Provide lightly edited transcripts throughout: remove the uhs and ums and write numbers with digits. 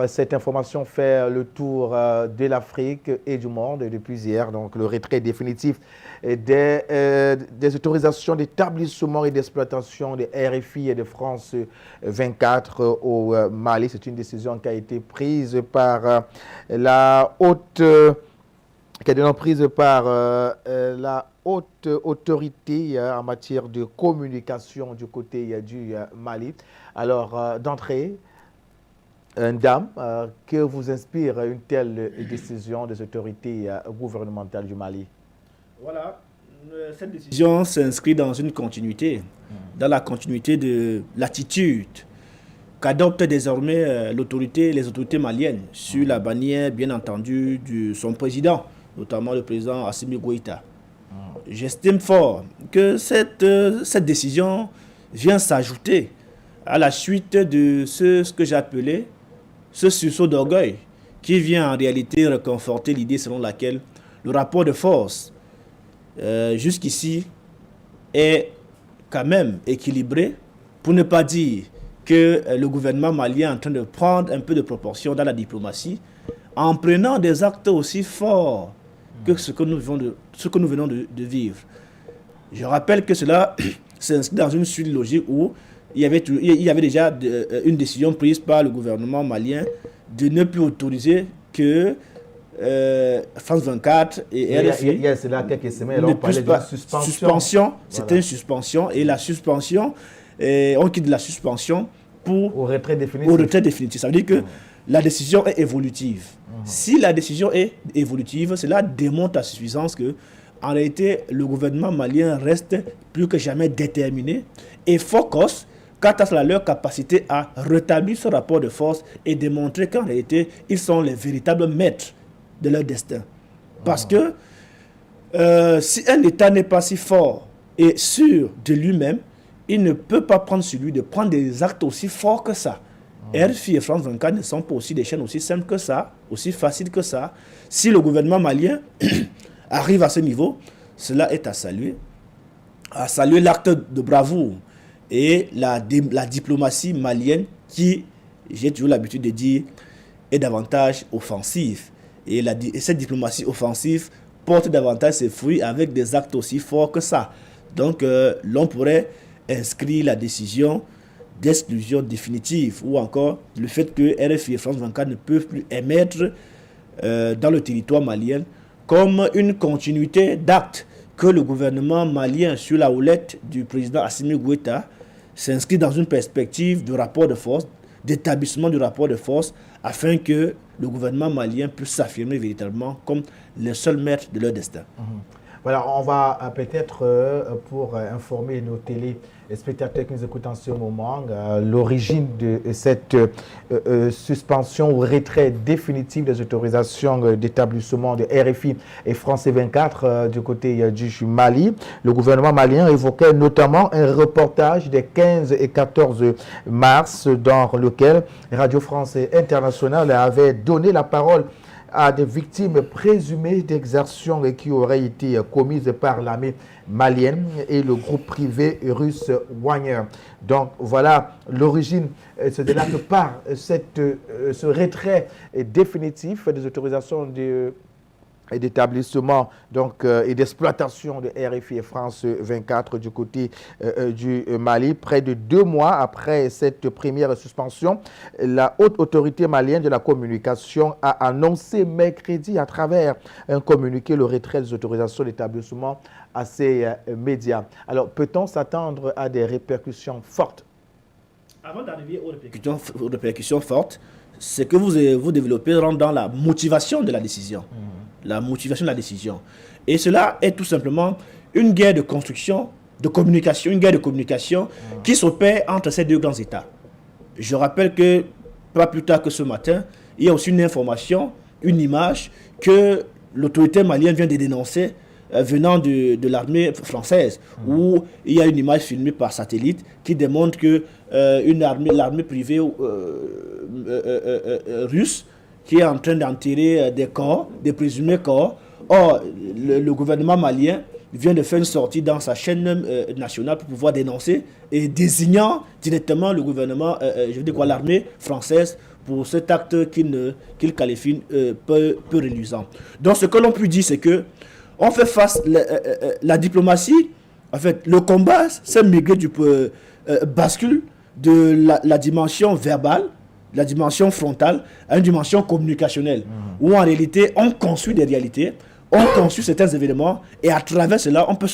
Cette information fait le tour de l'Afrique et du monde depuis hier. Donc, le retrait définitif des autorisations d'établissement et d'exploitation des RFI et de France 24 au Mali. C'est une décision qui a été prise par la haute, qui est donc prise par la haute autorité en matière de communication du côté du Mali. Alors, d'entrée, dame, que vous inspire une telle décision des autorités gouvernementales du Mali? Voilà, cette décision s'inscrit dans une continuité, dans la continuité de l'attitude qu'adopte désormais les autorités maliennes sur la bannière, bien entendu, de son président, notamment le président Assimi Goïta. J'estime fort que cette décision vient s'ajouter à la suite de ce que j'appelais ce sursaut d'orgueil qui vient en réalité réconforter l'idée selon laquelle le rapport de force jusqu'ici est quand même équilibré, pour ne pas dire que le gouvernement malien est en train de prendre un peu de proportion dans la diplomatie en prenant des actes aussi forts que ce que nous venons de vivre. Je rappelle que cela s'inscrit dans une suite logique où il y avait déjà une décision prise par le gouvernement malien de ne plus autoriser que France 24 et RFI. Il y a cela quelques semaines, on parlait de suspension. C'était une suspension et la suspension, on quitte la suspension au retrait définitif. Ça veut dire que la décision est évolutive. Si la décision est évolutive, cela démontre à suffisance que en réalité, le gouvernement malien reste plus que jamais déterminé et focus quant à leur capacité à rétablir ce rapport de force et démontrer qu'en réalité, ils sont les véritables maîtres de leur destin. Parce que si un État n'est pas si fort et sûr de lui-même, il ne peut pas prendre sur lui de prendre des actes aussi forts que ça. RFI et France 24 ne sont pas aussi des chaînes aussi simples que ça, aussi faciles que ça. Si le gouvernement malien arrive à ce niveau, cela est à saluer l'acte de bravoure et la diplomatie malienne qui, j'ai toujours l'habitude de dire, est davantage offensive. Et cette diplomatie offensive porte davantage ses fruits avec des actes aussi forts que ça. Donc, l'on pourrait inscrire la décision d'exclusion définitive ou encore le fait que RFI et France 24 ne peuvent plus émettre dans le territoire malien comme une continuité d'actes que le gouvernement malien, sur la houlette du président Assimi Goïta, s'inscrit dans une perspective de rapport de force, d'établissement du rapport de force, afin que le gouvernement malien puisse s'affirmer véritablement comme les seuls maîtres de leur destin. Voilà, on va peut-être, pour informer nos téléspectateurs qui nous écoutent en ce moment, l'origine de cette suspension ou retrait définitif des autorisations d'établissement de RFI et France 24 du côté du Mali. Le gouvernement malien évoquait notamment un reportage des 15 et 14 mars dans lequel Radio France Internationale avait donné la parole à des victimes présumées d'exertions qui auraient été commises par l'armée malienne et le groupe privé russe Wagner. Donc voilà l'origine, c'est de là que part ce retrait définitif des autorisations et d'établissement et d'exploitation de RFI et France 24 du côté du Mali. Près de 2 mois après cette première suspension, la haute autorité malienne de la communication a annoncé mercredi à travers un communiqué le retrait des autorisations d'établissement à ces médias. Alors, peut-on s'attendre à des répercussions fortes? Avant d'arriver aux répercussions fortes, c'est que vous développez rentre dans la motivation de la décision. La motivation de la décision. Et cela est tout simplement une guerre de construction, de communication, une guerre de communication qui s'opère entre ces deux grands États. Je rappelle que, pas plus tard que ce matin, il y a aussi une information, une image que l'autorité malienne vient de dénoncer venant de l'armée française, où il y a une image filmée par satellite qui démontre que l'armée privée russe qui est en train d'enterrer des corps, des présumés corps. Or, le gouvernement malien vient de faire une sortie dans sa chaîne nationale pour pouvoir dénoncer et désignant directement le gouvernement, l'armée française pour cet acte qu'il qualifie peu reluisant. Donc ce que l'on peut dire, c'est que on fait face la diplomatie, en fait, le combat s'est migré bascule de la dimension verbale, la dimension frontale, à une dimension communicationnelle, où en réalité, on construit des réalités, on construit certains événements, et à travers cela, on peut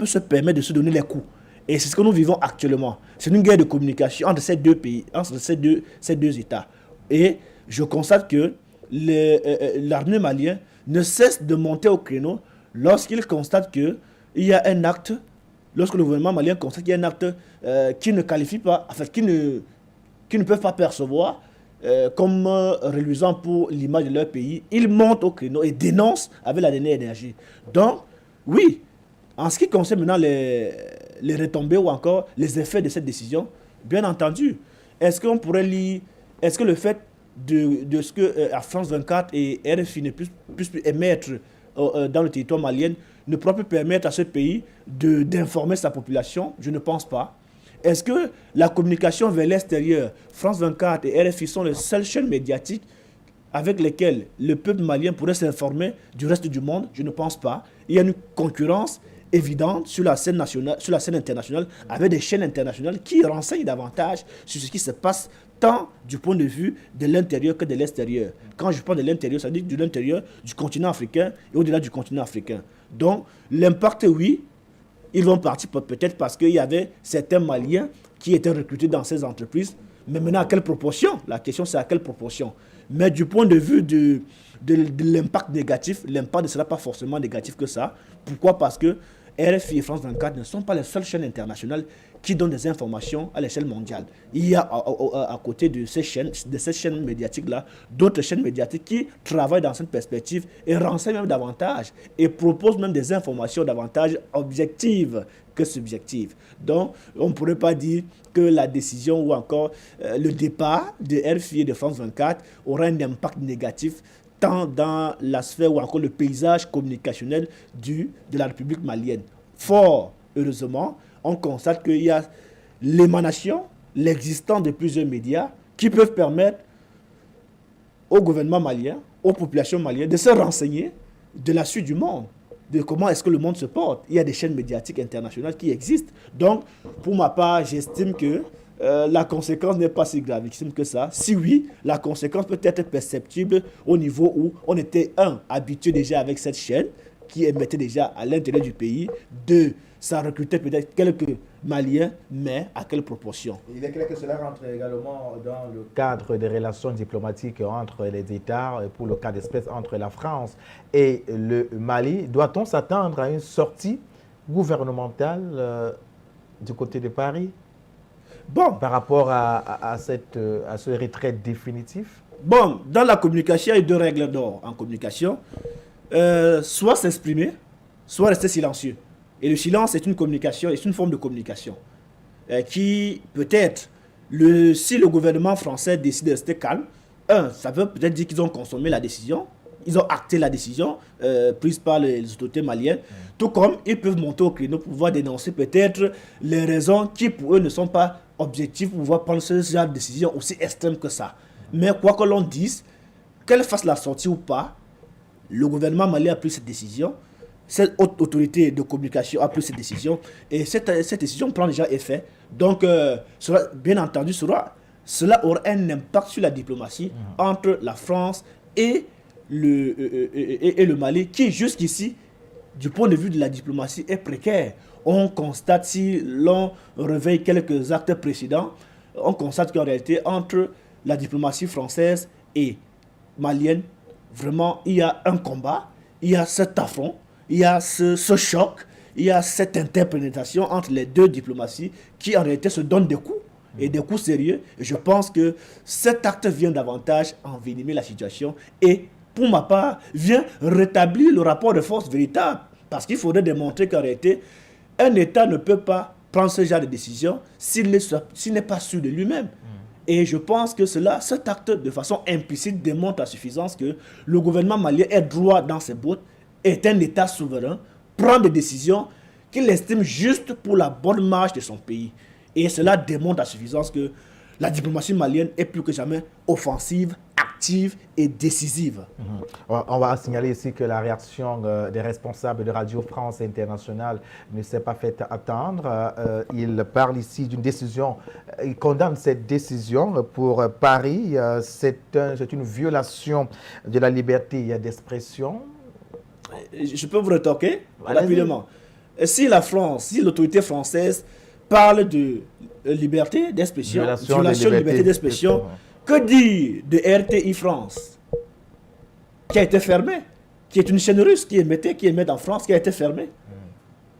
se permettre de se donner les coups. Et c'est ce que nous vivons actuellement. C'est une guerre de communication entre ces deux pays, entre ces deux États. Et je constate que l'armée malienne ne cesse de monter au créneau lorsqu'il constate qu'il y a un acte, lorsque le gouvernement malien constate qu'il y a un acte qui ne qualifie pas, en fait, qui ne peuvent pas percevoir comme reluisant pour l'image de leur pays, ils montent au créneau et dénoncent avec la dernière énergie. Donc, oui, en ce qui concerne maintenant les retombées ou encore les effets de cette décision, bien entendu, est-ce qu'on pourrait lire, est-ce que le fait de ce que France 24 et RFI ne puissent plus émettre dans le territoire malien ne pourra plus permettre à ce pays d'informer sa population? Je ne pense pas. Est-ce que la communication vers l'extérieur, France 24 et RFI sont les seules chaînes médiatiques avec lesquelles le peuple malien pourrait s'informer du reste du monde? Je ne pense pas. Il y a une concurrence évidente sur la scène nationale, sur la scène internationale, avec des chaînes internationales qui renseignent davantage sur ce qui se passe tant du point de vue de l'intérieur que de l'extérieur. Quand je parle de l'intérieur, ça veut dire de l'intérieur du continent africain et au-delà du continent africain. Donc, l'impact, oui, ils vont partir peut-être parce qu'il y avait certains Maliens qui étaient recrutés dans ces entreprises. Mais maintenant, à quelle proportion? La question, c'est à quelle proportion? Mais du point de vue de l'impact négatif, l'impact ne sera pas forcément négatif que ça. Pourquoi? Parce que RFI et France 24 ne sont pas les seules chaînes internationales qui donnent des informations à l'échelle mondiale. Il y a à côté de ces chaînes médiatiques-là, d'autres chaînes médiatiques qui travaillent dans cette perspective et renseignent même davantage et proposent même des informations davantage objectives que subjectives. Donc, on ne pourrait pas dire que la décision ou encore le départ de RFI et de France 24 aura un impact négatif tant dans la sphère ou encore le paysage communicationnel de la République malienne. Fort heureusement, on constate qu'il y a l'émanation, l'existence de plusieurs médias qui peuvent permettre au gouvernement malien, aux populations maliennes de se renseigner de la suite du monde, de comment est-ce que le monde se porte. Il y a des chaînes médiatiques internationales qui existent. Donc, pour ma part, j'estime que la conséquence n'est pas si gravissime que ça. Si oui, la conséquence peut être perceptible au niveau où on était, habitué déjà avec cette chaîne qui émettait déjà à l'intérieur du pays. 2, ça recrutait peut-être quelques Maliens, mais à quelle proportion? Il est clair que cela rentre également dans le cadre des relations diplomatiques entre les États, pour le cas d'espèce entre la France et le Mali. Doit-on s'attendre à une sortie gouvernementale du côté de Paris? Bon, par rapport à ce retrait définitif? Bon, dans la communication, il y a 2 règles d'or en communication. Soit s'exprimer, soit rester silencieux. Et le silence est une communication, est une forme de communication qui peut-être, si le gouvernement français décide de rester calme, ça veut peut-être dire qu'ils ont consommé la décision, ils ont acté la décision prise par les autorités maliennes, tout comme ils peuvent monter au créneau pour pouvoir dénoncer peut-être les raisons qui pour eux ne sont pas objectives pour pouvoir prendre ce genre de décision aussi extrême que ça. Mais quoi que l'on dise, qu'elle fasse la sortie ou pas, le gouvernement malien a pris cette décision, cette haute autorité de communication a pris cette décision, et cette décision prend déjà effet. Donc, bien entendu, cela aura un impact sur la diplomatie entre la France et le Mali, qui jusqu'ici, du point de vue de la diplomatie, est précaire. On constate, si l'on réveille quelques actes précédents, on constate qu'en réalité, entre la diplomatie française et malienne, vraiment, il y a un combat, il y a cet affront, il y a ce choc, il y a cette interprétation entre les deux diplomaties qui en réalité se donnent des coups, et des coups sérieux. Et je pense que cet acte vient davantage envenimer la situation et, pour ma part, vient rétablir le rapport de force véritable. Parce qu'il faudrait démontrer qu'en réalité, un État ne peut pas prendre ce genre de décision s'il n'est pas sûr de lui-même. Et je pense que cet acte, de façon implicite, démontre à suffisance que le gouvernement malien est droit dans ses bottes, est un État souverain, prend des décisions qu'il estime justes pour la bonne marche de son pays. Et cela démontre à suffisance que la diplomatie malienne est plus que jamais offensive, active et décisive. On va signaler ici que la réaction des responsables de Radio France Internationale ne s'est pas fait attendre. Il parle ici d'une décision, il condamne cette décision pour Paris. C'est une violation de la liberté d'expression. Je peux vous rétorquer rapidement. Si la France, si l'autorité française parle de liberté d'expression, violation de liberté d'expression, que dire de RTI France, qui a été fermée, qui est une chaîne russe qui émet en France, qui a été fermée?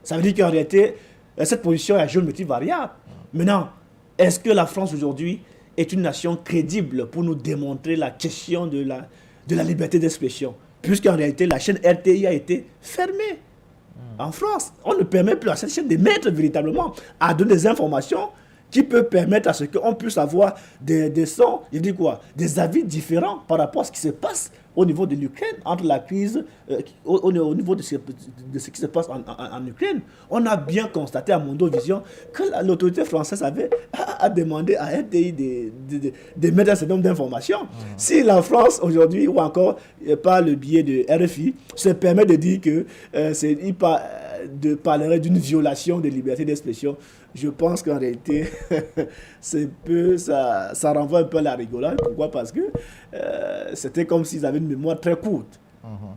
Ça veut dire qu'en réalité, cette position est à géométrie variable. Maintenant, est-ce que la France aujourd'hui est une nation crédible pour nous démontrer la question de la liberté d'expression? Puisqu'en réalité, la chaîne RTI a été fermée en France. On ne permet plus à cette chaîne d'émettre véritablement, à donner des informations qui peuvent permettre à ce qu'on puisse avoir des sons, je dis quoi, des avis différents par rapport à ce qui se passe au niveau de l'Ukraine, entre la crise, au niveau de ce qui se passe en Ukraine. On a bien constaté à Mondovision que l'autorité française a demandé à RTI de mettre un certain nombre d'informations. Si la France aujourd'hui, ou encore par le biais de RFI, se permet de dire que parlerait d'une violation des libertés d'expression, je pense qu'en réalité, ça renvoie un peu à la rigolade. Pourquoi? Parce que c'était comme s'ils avaient une mémoire très courte.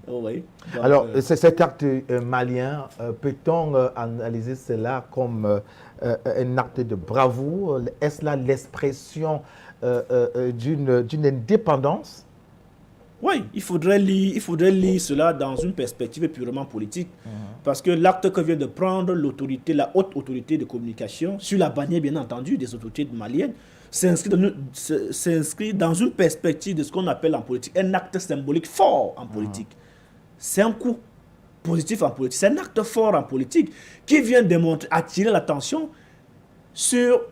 Oui. Donc, alors, cet acte malien, peut-on analyser cela comme un acte de bravoure? Est-ce là l'expression d'une indépendance? Oui, il faudrait lire cela dans une perspective purement politique. Parce que l'acte que vient de prendre l'autorité, la haute autorité de communication, sur la bannière bien entendu des autorités maliennes, s'inscrit dans une perspective de ce qu'on appelle en politique un acte symbolique fort en politique. C'est un coup positif en politique, c'est un acte fort en politique qui vient attirer l'attention sur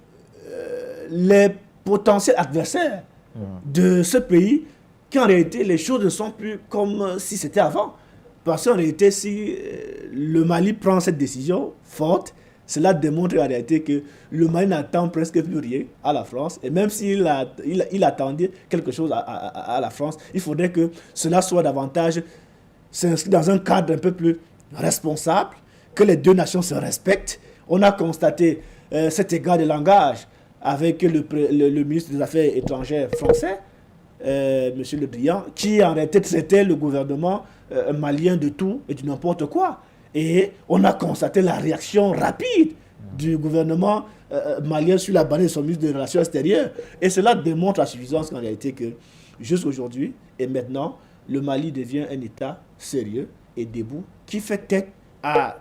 les potentiels adversaires de ce pays, qu'en réalité les choses ne sont plus comme si c'était avant. Parce qu'en réalité, si le Mali prend cette décision forte, cela démontre en réalité que le Mali n'attend presque plus rien à la France. Et même s'il attendait quelque chose à la France, il faudrait que cela soit davantage s'inscrit dans un cadre un peu plus responsable, que les deux nations se respectent. On a constaté cet égard de langage avec le ministre des Affaires étrangères français, M. Le Drian, qui en réalité traitait le gouvernement malien de tout et de n'importe quoi. Et on a constaté la réaction rapide du gouvernement malien sur la bannière de son ministre des Relations extérieures. Et cela démontre à suffisance qu'en réalité, que jusqu'aujourd'hui et maintenant, le Mali devient un État sérieux et debout qui fait tête à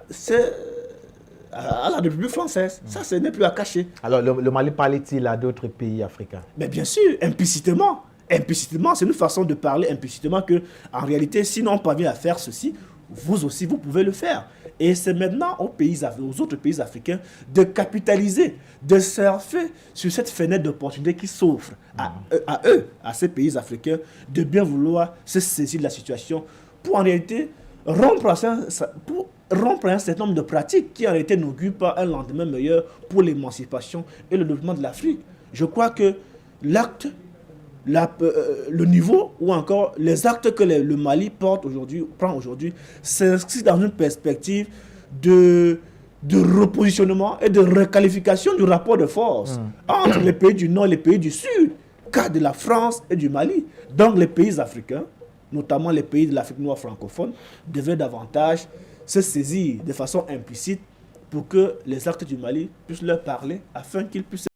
la République française. Ça, ce n'est plus à cacher. Alors, le Mali parlait-il à d'autres pays africains? Mais bien sûr, implicitement. Implicitement, c'est une façon de parler implicitement que, en réalité, si on parvient à faire ceci, vous aussi, vous pouvez le faire. Et c'est maintenant aux autres pays africains de capitaliser, de surfer sur cette fenêtre d'opportunité qui s'offre à ces pays africains, de bien vouloir se saisir de la situation pour en réalité rompre un certain nombre de pratiques qui en réalité n'augurent pas un lendemain meilleur pour l'émancipation et le développement de l'Afrique. Je crois que l'acte, le niveau ou encore les actes que le Mali prend aujourd'hui s'inscrit dans une perspective de repositionnement et de requalification du rapport de force entre les pays du Nord et les pays du Sud, cas de la France et du Mali. Donc les pays africains, notamment les pays de l'Afrique noire francophone, devaient davantage se saisir de façon implicite pour que les actes du Mali puissent leur parler afin qu'ils puissent